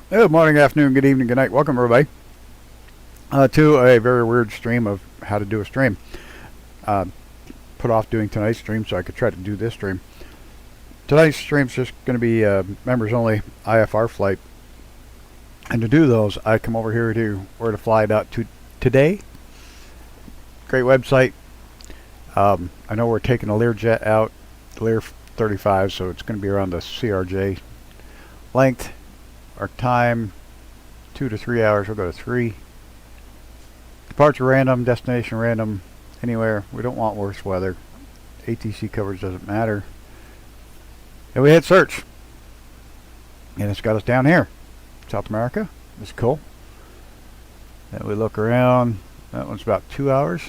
Good morning, afternoon, good evening, good night. Welcome, everybody, to a very weird stream of how to do a stream. Uh, Put off doing tonight's stream so I could try to do this stream. Tonight's stream's just going to be members only IFR flight. And to do those, I come over here to where2fly.today. Great website. I know we're taking a Learjet out, the Lear 35, so it's going to be around the CRJ length. Our time, 2 to 3 hours. We'll go to 3. Departure random, destination random, anywhere. We don't want worse weather. ATC coverage doesn't matter. And we hit search. And it's got us down here. South America. It's cool. And we look around. That one's about 2 hours.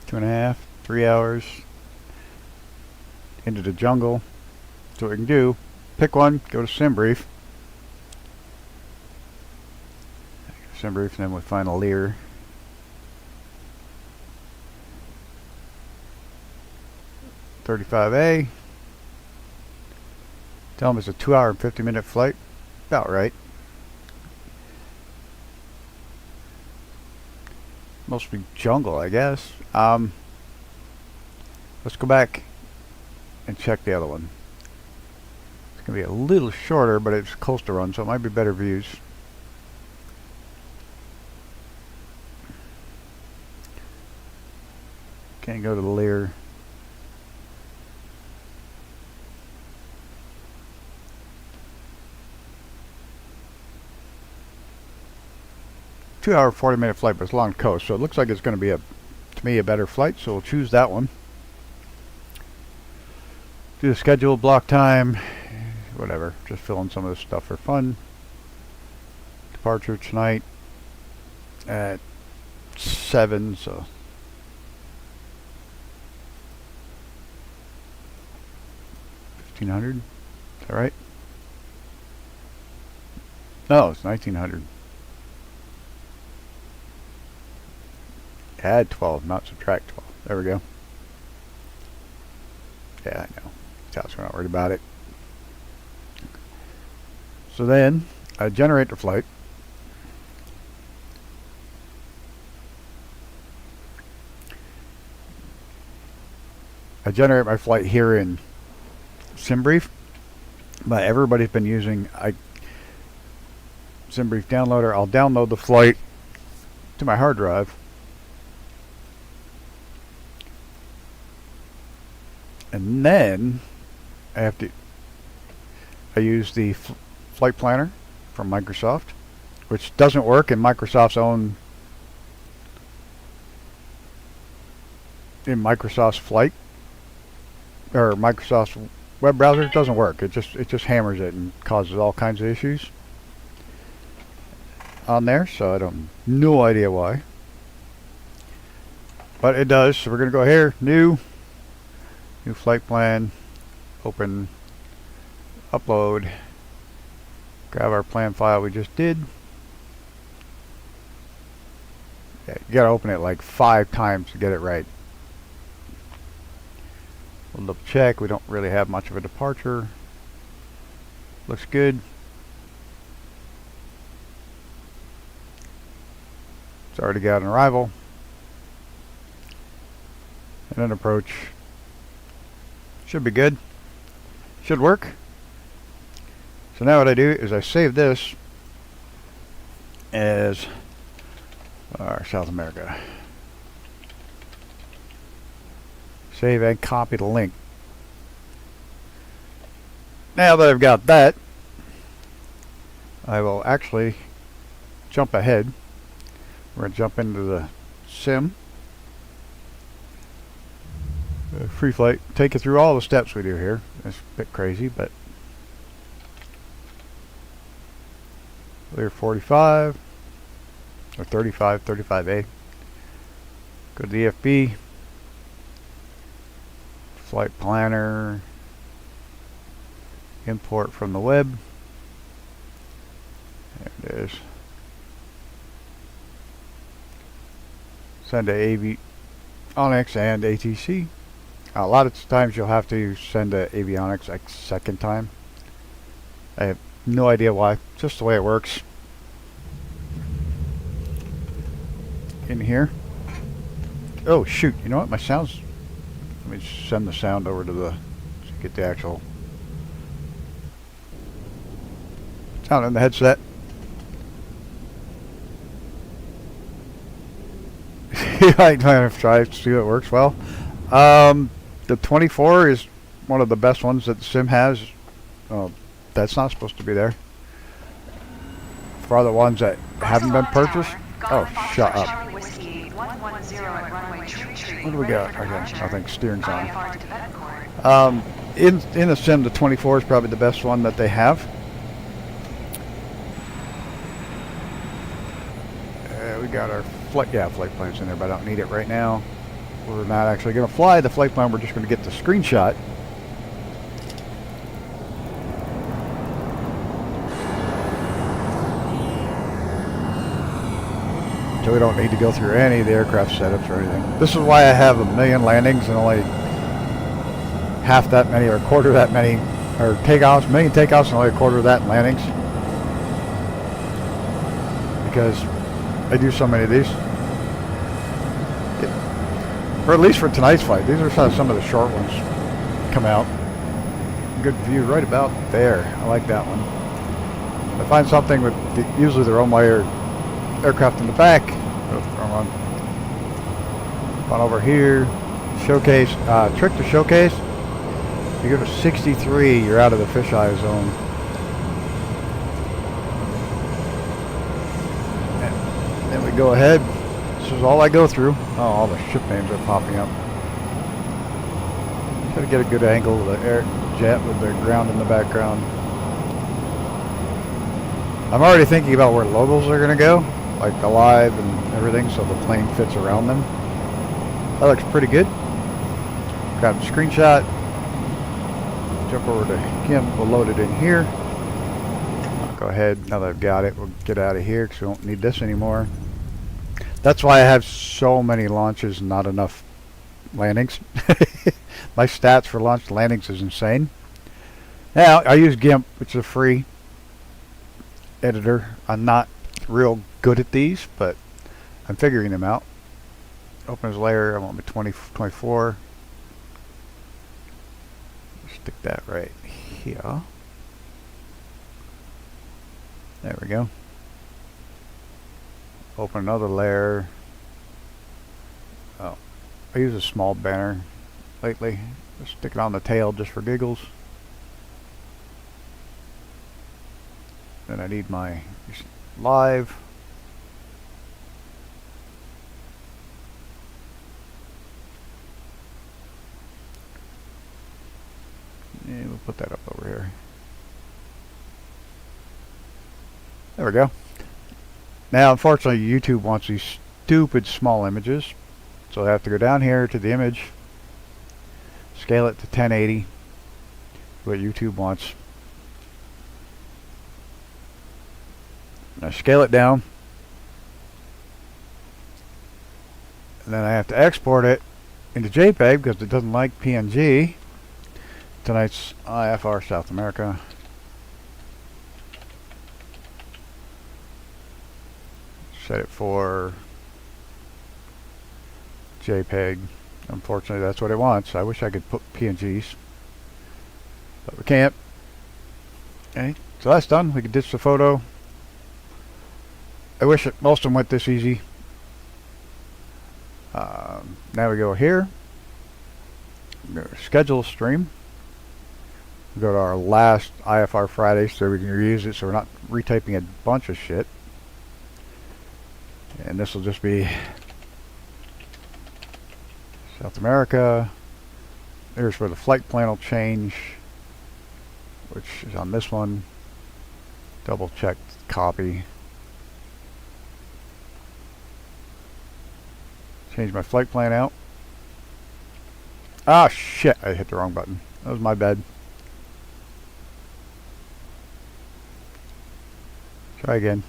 2.5, 3 hours. Into the jungle. So what we can do, pick one, go to SimBrief. SimBrief, and then we find a Lear. $35A. Tell them it's a 2 hour and 50-minute flight. About right. Mostly jungle, I guess. Let's go back and check the other one. It's going to be a little shorter, but it's coastal run, so it might be better views. Can't go to the Lear. Two-hour, 40-minute flight, but it's along the coast, so it looks like it's going to be to me, a better flight. So we'll choose that one. Do the schedule, block time, whatever. Just fill in some of this stuff for fun. Departure tonight at 7, so 1500. Is that right? No, it's 1900. Add 12, not subtract 12. There we go. Yeah, I know. That's we're not worried about it. So then, I generate the flight. I generate my flight here in SimBrief, but everybody's been using SimBrief downloader. I'll download the flight to my hard drive. And then I use the flight planner from Microsoft, which doesn't work in Microsoft's flight or Microsoft's web browser. It doesn't work. It just hammers it and causes all kinds of issues on there. So I don't no idea why, but it does. So we're gonna go here, new flight plan, open, upload, grab our plan file we just did. Yeah, you gotta open it like 5 times to get it right. We'll double check. We don't really have much of a departure. Looks good. It's already got an arrival and an approach. Should be good. Should work. So now what I do is I save this as our South America. Save and copy the link. Now that I've got that, I will actually jump ahead. We're going to jump into the sim. Free flight, take you through all the steps we do here. It's a bit crazy, but Lear 45 or 35A. Go to the EFB, flight planner, import from the web. There it is. Send to Avionics and ATC. A lot of times you'll have to send to Avionics like second time. I No idea why. Just the way it works. In here. Oh shoot! You know what? My sound's. Let me send the sound over to the. Get the actual sound in the headset. I kind of try to see if it works well. The 24 is one of the best ones that the Sim has. That's not supposed to be there. For other ones that haven't been purchased. Oh, shut up. What do we got? Okay, I think steering's on. In the Sim, the 24 is probably the best one that they have. We got our flight plan's in there, but I don't need it right now. We're not actually going to fly the flight plan. We're just going to get the screenshot. So we don't need to go through any of the aircraft setups or anything. This is why I have 1,000,000 landings and only half that many or a quarter that many, or takeoffs, 1,000,000 takeoffs and only a quarter of that in landings. Because I do so many of these. Or at least for tonight's flight. These are some of the short ones come out. Good view right about there. I like that one. I find something with usually the runway or aircraft in the back. On over here. Showcase. Trick to showcase. If you go to 63, you're out of the fisheye zone. And then we go ahead. This is all I go through. Oh, all the ship names are popping up. Try to get a good angle of the air jet with the ground in the background. I'm already thinking about where logos are going to go, like alive and everything, so the plane fits around them. That looks pretty good. Grab a screenshot. Jump over to Kim. We'll load it in here. I'll go ahead. Now that I've got it, we'll get out of here because we won't need this anymore. That's why I have so many launches and not enough landings. My stats for launch landings is insane. Now, I use GIMP, which is a free editor. I'm not real good at these, but I'm figuring them out. Open as layer, I want my 24. Stick that right here. There we go. Open another layer. Oh, I use a small banner lately. Just stick it on the tail just for giggles. Then I need my live. And we'll put that up over here. There we go. Now, unfortunately, YouTube wants these stupid small images. So I have to go down here to the image, scale it to 1080, what YouTube wants. And I scale it down. And then I have to export it into JPEG because it doesn't like PNG. Tonight's IFR South America. Set it for JPEG. Unfortunately, that's what it wants. I wish I could put PNGs, but we can't. Okay, so that's done. We can ditch the photo. I wish most of them went this easy. Now we go here. Go to schedule stream. Go to our last IFR Friday so we can reuse it so we're not retyping a bunch of shit. And this will just be South America. There's where the flight plan will change, which is on this one. Double check copy. Change my flight plan out. Ah, shit, I hit the wrong button. That was my bad. Try again.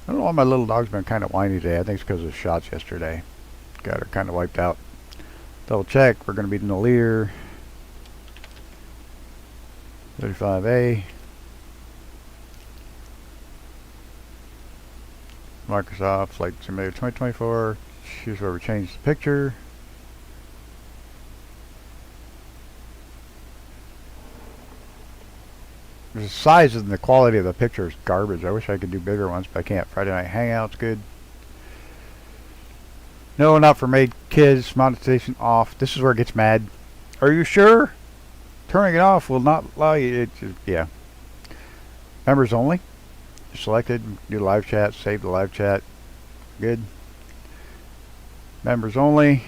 I don't know why my little dog's been kind of whiny today. I think it's because of the shots yesterday. Got her kind of wiped out. Double check. We're going to be in the Lear 35A. Microsoft Flight Simulator 2024. Here's where we change the picture. The size and the quality of the picture is garbage. I wish I could do bigger ones, but I can't. Friday Night Hangout's good. No, not for made kids. Monetization off. This is where it gets mad. Are you sure? Turning it off will not allow you. Yeah. Members only. Selected. Do live chat. Save the live chat. Good. Members only.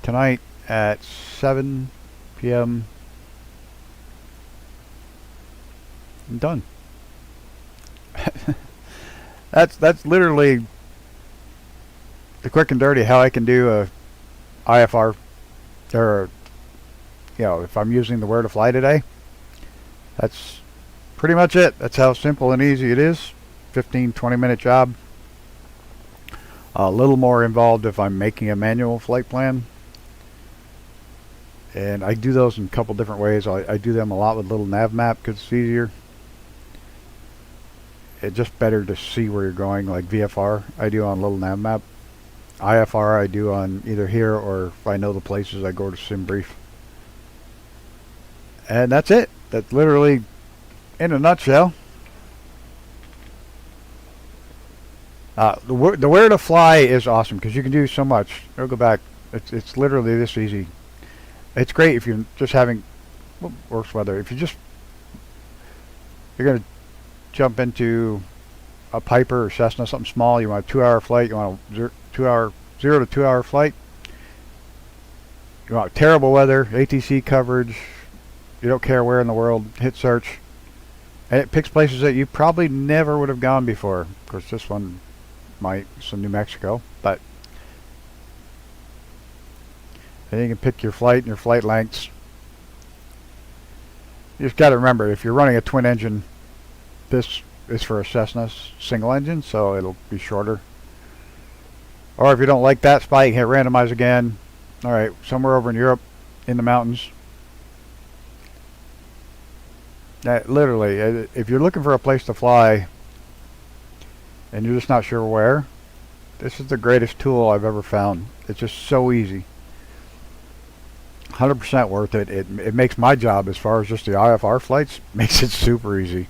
Tonight at 7 p.m. I'm done. That's literally the quick and dirty how I can do a IFR, or if I'm using the Where to Fly today. That's pretty much it. That's how simple and easy it is. 15-20 minute job. A little more involved if I'm making a manual flight plan. And I do those in a couple different ways. I do them a lot with little nav map because it's easier. It's just better to see where you're going, like VFR I do on little nav map. IFR I do on either here, or if I know the places, I go to SimBrief. And that's it. That's literally in a nutshell. The Where to Fly is awesome because you can do so much. I'll go back. It's literally this easy. It's great if you're just having worse weather. If you're going to jump into a Piper or Cessna, something small, you want a 2-hour flight, you want a 0 to 2 hour flight, you want terrible weather, ATC coverage, you don't care where in the world, hit search, and it picks places that you probably never would have gone before. Of course, this one might, so New Mexico, but then you can pick your flight and your flight lengths. You just got to remember, if you're running a twin engine, this is for a Cessna single engine, so it'll be shorter. Or if you don't like that spot, you can hit randomize again. Alright, somewhere over in Europe, in the mountains. Literally, if you're looking for a place to fly, and you're just not sure where, this is the greatest tool I've ever found. It's just so easy. 100% worth it. It makes my job, as far as just the IFR flights, makes it super easy.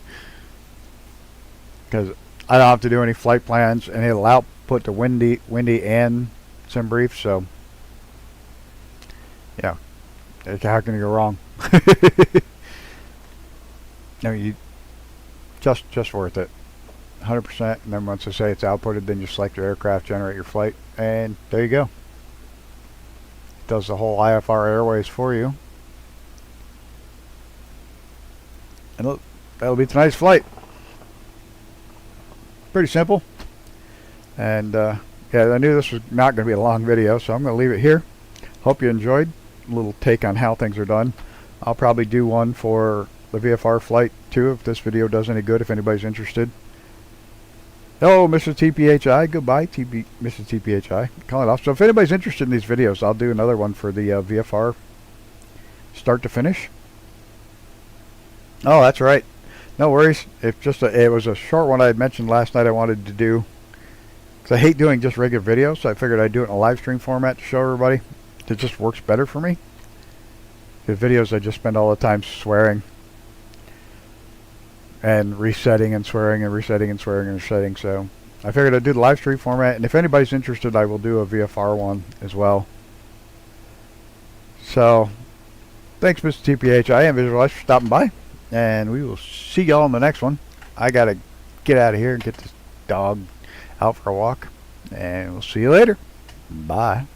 Because I don't have to do any flight plans, and it'll output to Windy and SimBrief, so yeah, how can you go wrong? No, you just worth it, 100%. And then once I say it's outputted, then you select your aircraft, generate your flight, and there you go. It does the whole IFR Airways for you, and that'll be tonight's flight. Pretty simple. And yeah, I knew this was not going to be a long video, so I'm going to leave it here. Hope you enjoyed a little take on how things are done. I'll probably do one for the VFR flight too, if this video does any good, if anybody's interested. Hello, Mr. TPHI. Goodbye, Mr. TPHI. Call it off. So if anybody's interested in these videos, I'll do another one for the VFR start to finish. Oh, that's right. No worries. It was a short one I had mentioned last night I wanted to do. Because I hate doing just regular videos, so I figured I'd do it in a live stream format to show everybody. It just works better for me. The videos I just spend all the time swearing. And resetting and swearing and resetting and swearing and resetting. So I figured I'd do the live stream format. And if anybody's interested, I will do a VFR one as well. So thanks, Mr. TPHI and Visualize, for stopping by. And we will see y'all in the next one. I gotta get out of here and get this dog out for a walk. And we'll see you later. Bye.